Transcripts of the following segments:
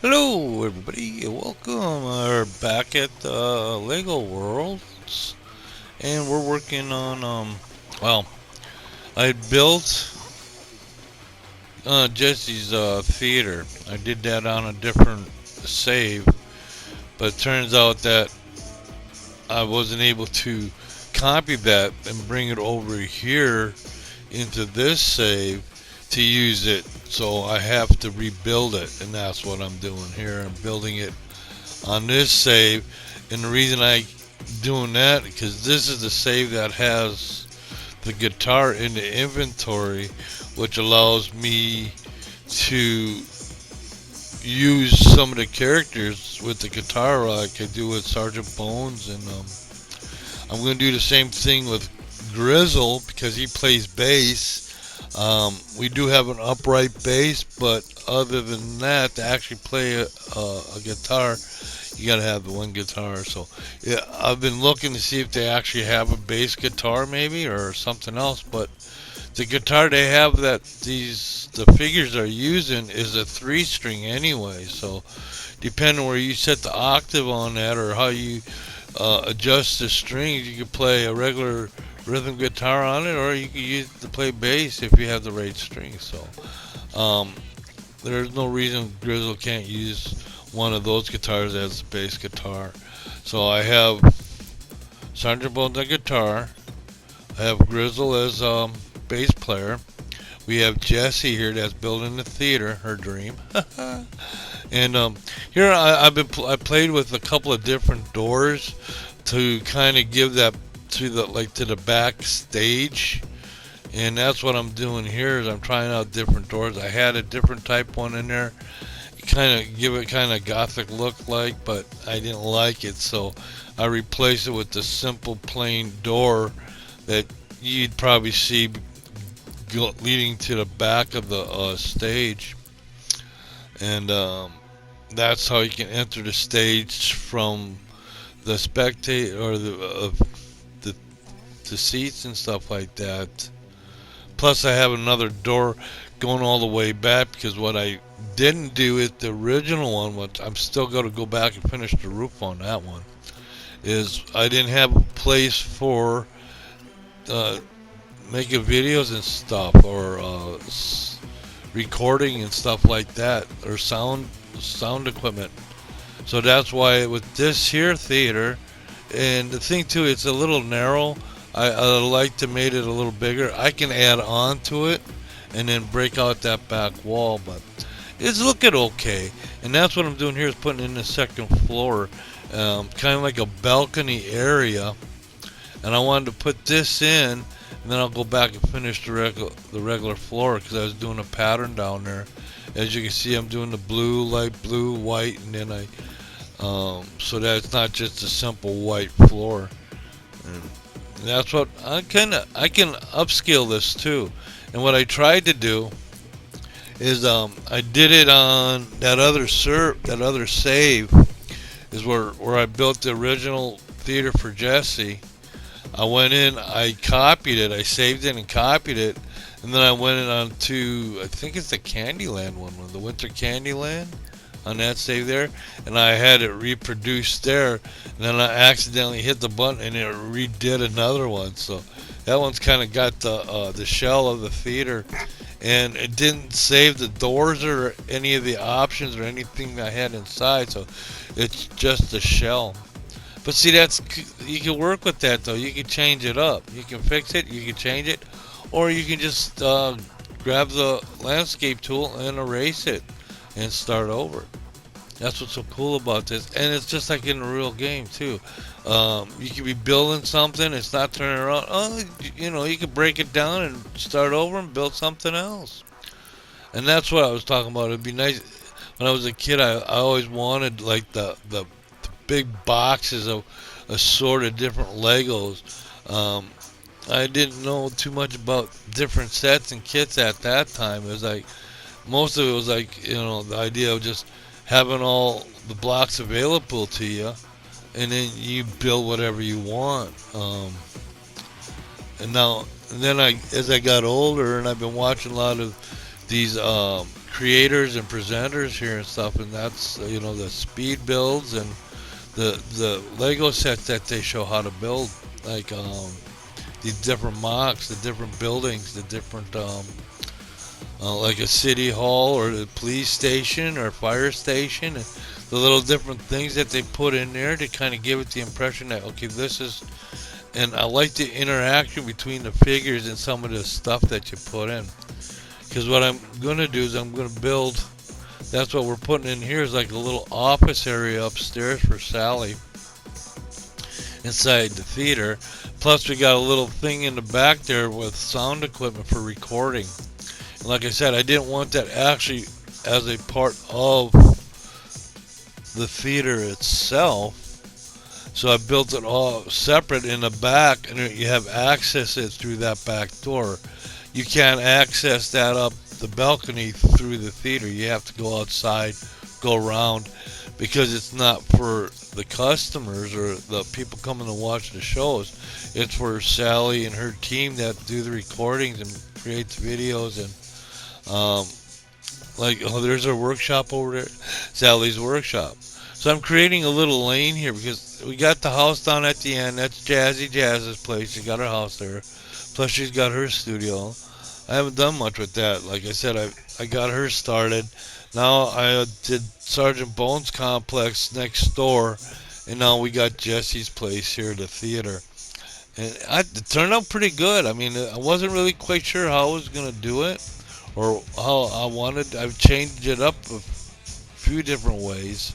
Hello, everybody, and welcome. We're back at Lego Worlds, and we're working on Well, I built Jesse's theater. I did that on a different save, but it turns out that I wasn't able to copy that and bring it over here into this save to use it. So I have to rebuild it, and that's what I'm doing here. I'm building it on this save, and the reason I doing that because this is the save that has the guitar in the inventory, which allows me to use some of the characters with the guitar like I do with Sergeant Bones, and I'm going to do the same thing with Grizzle because he plays bass. We do have an upright bass, but other than that, to actually play a guitar, you gotta have the one guitar. So yeah, I've been looking to see if they actually have a bass guitar maybe or something else. But the guitar they have that the figures are using is a 3 string anyway. So depending where you set the octave on that or how you adjust the strings, you can play a regular rhythm guitar on it, or you can use it to play bass if you have the right strings. So there's no reason Grizzle can't use one of those guitars as a bass guitar. So I have Sergeant Bones on guitar. I have Grizzle as bass player. We have Jessie here that's building the theater, her dream. And here I played with a couple of different doors to kind of give that to the backstage, and that's what I'm doing here. Is I'm trying out different doors. I had a different type one in there, kind of give it kind of gothic look like, but I didn't like it, so I replaced it with the simple plain door that you'd probably see leading to the back of the stage, and that's how you can enter the stage from the spectator or the the seats and stuff like that. Plus, I have another door going all the way back because what I didn't do with the original one, which I'm still going to go back and finish the roof on that one, is I didn't have a place for uh, making videos and stuff or recording and stuff like that or sound equipment. So that's why with this here theater, and the thing too, it's a little narrow. I like to make it a little bigger. I can add on to it and then break out that back wall, but it's looking okay. And that's what I'm doing here is putting in the second floor, kind of like a balcony area. And I wanted to put this in, and then I'll go back and finish the regular floor because I was doing a pattern down there. As you can see, I'm doing the blue, light blue, white, and then so that it's not just a simple white floor. And that's what I can upscale this too. And what I tried to do is I did it on that other save is where I built the original theater for Jessie. I went in, I copied it, I saved it and copied it, and then I went in on to, I think it's the Candyland one, the Winter Candyland on that save there, and I had it reproduced there, and then I accidentally hit the button and it redid another one. So that one's kind of got the shell of the theater, and it didn't save the doors or any of the options or anything I had inside, so it's just the shell. But see, you can work with that though. You can change it up. You can fix it. You can change it, or you can just grab the landscape tool and erase it and start over. That's what's so cool about this, and it's just like in a real game too. You could be building something, it's not turning around. Oh, you could break it down and start over and build something else. And that's what I was talking about. It'd be nice. When I was a kid, I always wanted like the big boxes of sort of different Legos. I didn't know too much about different sets and kits at that time. It was like most of it was like the idea of just having all the blocks available to you, and then you build whatever you want. And then as I got older, and I've been watching a lot of these creators and presenters here and stuff, and that's the speed builds and the Lego sets that they show how to build, like these different mocks, the different buildings, the different like a city hall or the police station or fire station, and the little different things that they put in there to kind of give it the impression that okay, this is. And I like the interaction between the figures and some of the stuff that you put in. Because what I'm going to do is I'm going to build, that's what we're putting in here, is like a little office area upstairs for Sally inside the theater. Plus we got a little thing in the back there with sound equipment for recording. And like I said, I didn't want that actually as a part of the theater itself. So I built it all separate in the back, and you have access it through that back door. You can't access that up the balcony through the theater. You have to go outside, go around, because it's not for the customers or the people coming to watch the shows. It's for Sally and her team that do the recordings and create the videos. And there's her workshop over there, Sally's workshop. So I'm creating a little lane here because we got the house down at the end. That's Jazz's place. She got her house there. Plus she's got her studio. I haven't done much with that. Like I said, I got her started. Now I did Sergeant Bones Complex next door. And now we got Jessie's place here, the theater. And it turned out pretty good. I mean, I wasn't really quite sure how I was going to do it or how I wanted. I've changed it up a few different ways.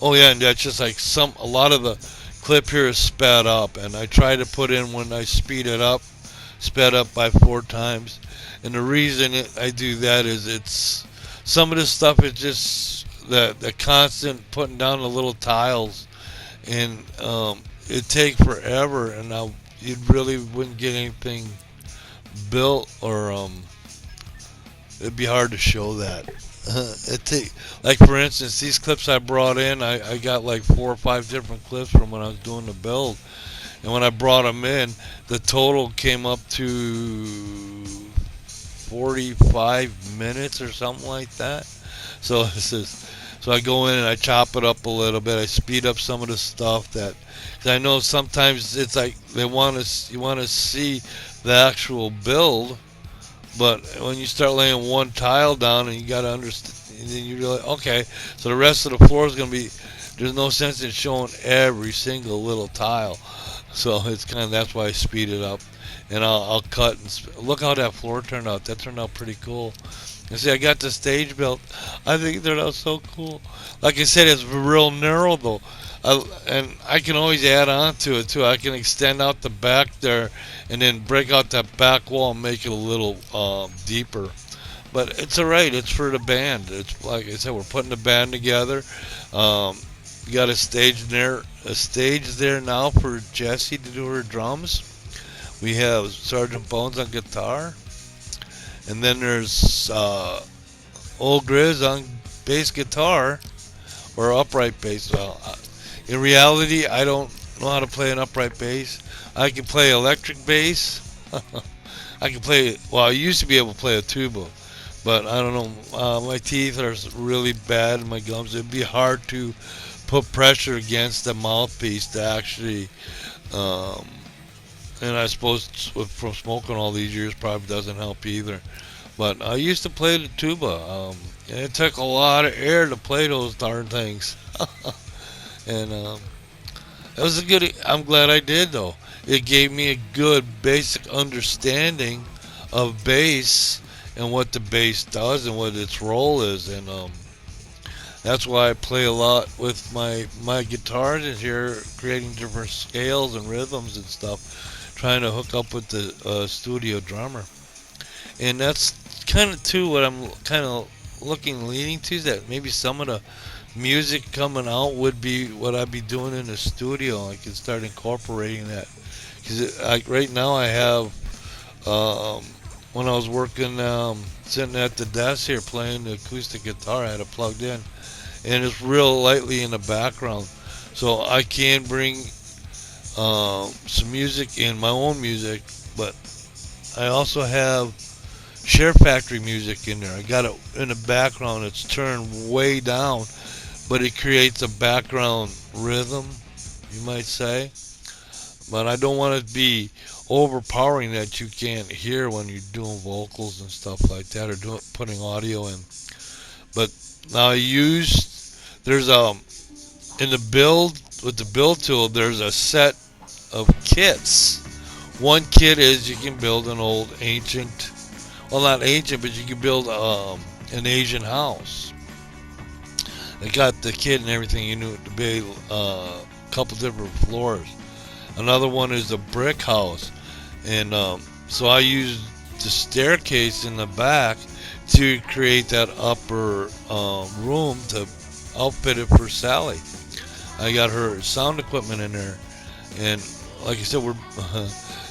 Oh yeah, and that's just like a lot of the clip here is sped up, and I try to put in when I sped up by 4 times. And the reason I do that is it's some of this stuff is just the constant putting down the little tiles, and it'd take forever, and you really wouldn't get anything built, or it'd be hard to show that. Like for instance, these clips I brought in, I got like 4 or 5 different clips from when I was doing the build, and when I brought them in, the total came up to 45 minutes or something like that. So I go in and I chop it up a little bit. I speed up some of the stuff cause I know sometimes it's like you want to see the actual build. But when you start laying one tile down and you got to understand, and then you realize, okay, so the rest of the floor is going to be, there's no sense in showing every single little tile. So it's that's why I speed it up. And I'll cut and look how that floor turned out. That turned out pretty cool. And see, I got the stage built. I think it turned out so cool. Like I said, it's real narrow though. And I can always add on to it too. I can extend out the back there and then break out that back wall and make it a little deeper. But it's alright. It's for the band. It's like I said, we're putting the band together. We got a stage there now for Jessie to do her drums. We have Sergeant Bones on guitar, and then there's Old Grizz on bass guitar or upright bass. Well, in reality, I don't know how to play an upright bass. I can play electric bass. I used to be able to play a tuba, but I don't know. My teeth are really bad in my gums. It'd be hard to put pressure against the mouthpiece to actually, and I suppose from smoking all these years probably doesn't help either. But I used to play the tuba. And it took a lot of air to play those darn things. And it was I'm glad I did though. It gave me a good basic understanding of bass and what the bass does and what its role is. And that's why I play a lot with my guitars in here, creating different scales and rhythms and stuff, trying to hook up with the studio drummer. And that's kind of too what I'm kind of leaning to, is that maybe some of the music coming out would be what I'd be doing in the studio. I could start incorporating that, because right now I have when I was working sitting at the desk here playing the acoustic guitar, I had it plugged in and it's real lightly in the background, so I can bring some music in, my own music, but I also have Share Factory music in there. I got it in the background. It's turned way down, but it creates a background rhythm, you might say. But I don't want it to be overpowering that you can't hear when you're doing vocals and stuff like that, or putting audio in. But now there's in the build, with the build tool, there's a set of kits. One kit is you can build an old ancient, well, not ancient, but you can build an Asian house. They got the kit and everything you need to build a couple different floors. Another one is a brick house, and so I used the staircase in the back to create that upper room to outfit it for Sally. I got her sound equipment in there, and like I said,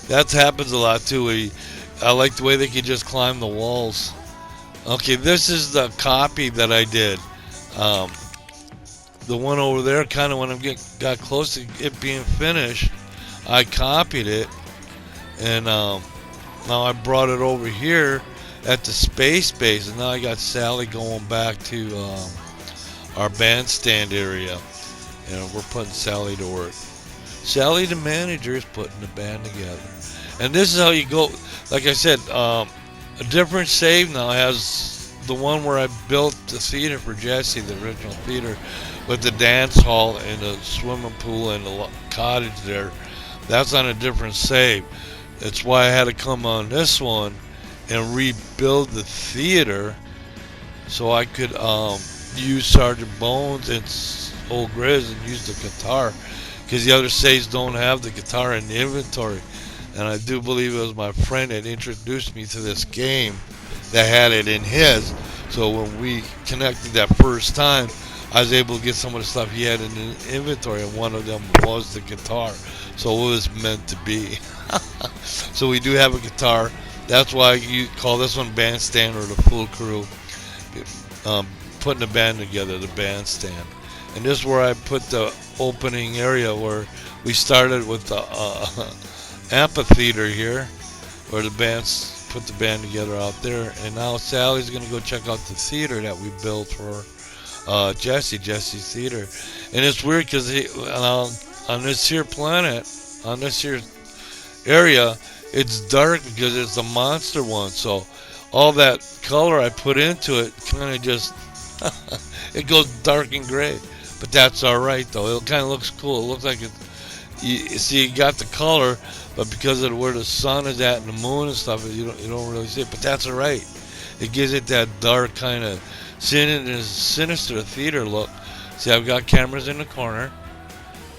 that happens a lot too. I like the way they can just climb the walls. Okay, this is the copy that I did. The one over there, kind of when I got close to it being finished, I copied it, and now I brought it over here at the space base, and now I got Sally going back to our bandstand area, and we're putting Sally to work. Sally, the manager, is putting the band together, and this is how you go. Like I said, a different save now has the one where I built the theater for Jessie, the original theater, with the dance hall and the swimming pool and the cottage there. That's on a different save. That's why I had to come on this one and rebuild the theater so I could use Sergeant Bones and Old Grizz and use the guitar, because the other saves don't have the guitar in the inventory. And I do believe it was my friend that introduced me to this game that had it in his. So when we connected that first time, I was able to get some of the stuff he had in the inventory, and one of them was the guitar. So it was meant to be. So we do have a guitar. That's why you call this one Bandstand, or the Full Crew. Putting the band together, the bandstand. And this is where I put the opening area where we started with the amphitheater here, where the bands put the band together out there. And now Sally's going to go check out the theater that we built for Jesse's theater. And it's weird because on this here planet, on this here area, it's dark because it's a monster one. So all that color I put into it kind of just it goes dark and gray. But that's all right though. It kind of looks cool. It looks like it. You see, you got the color, but because of where the sun is at and the moon and stuff, you don't really see it. But that's all right. It gives it that dark kind of sinister theater look. See, I've got cameras in the corner,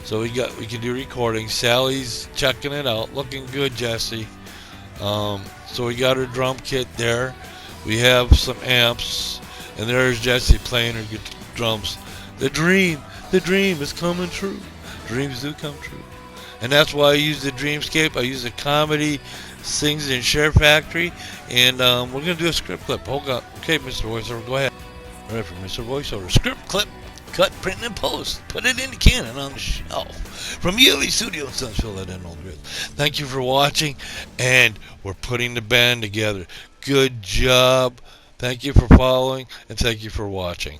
so we can do recording. Sally's checking it out, looking good, Jessie. So we got her drum kit there. We have some amps, and there's Jessie playing her drums. The dream is coming true. Dreams do come true. And that's why I use the Dreamscape. I use the comedy things in Share Factory. And we're going to do a script clip. Hold on. Okay, Mr. Voiceover, go ahead. All right, for Mr. Voiceover. Script clip. Cut, print, and post. Put it in the cannon on the shelf. From Yearly Studio in Sunshine, that in Old Grid. Thank you for watching. And we're putting the band together. Good job. Thank you for following. And thank you for watching.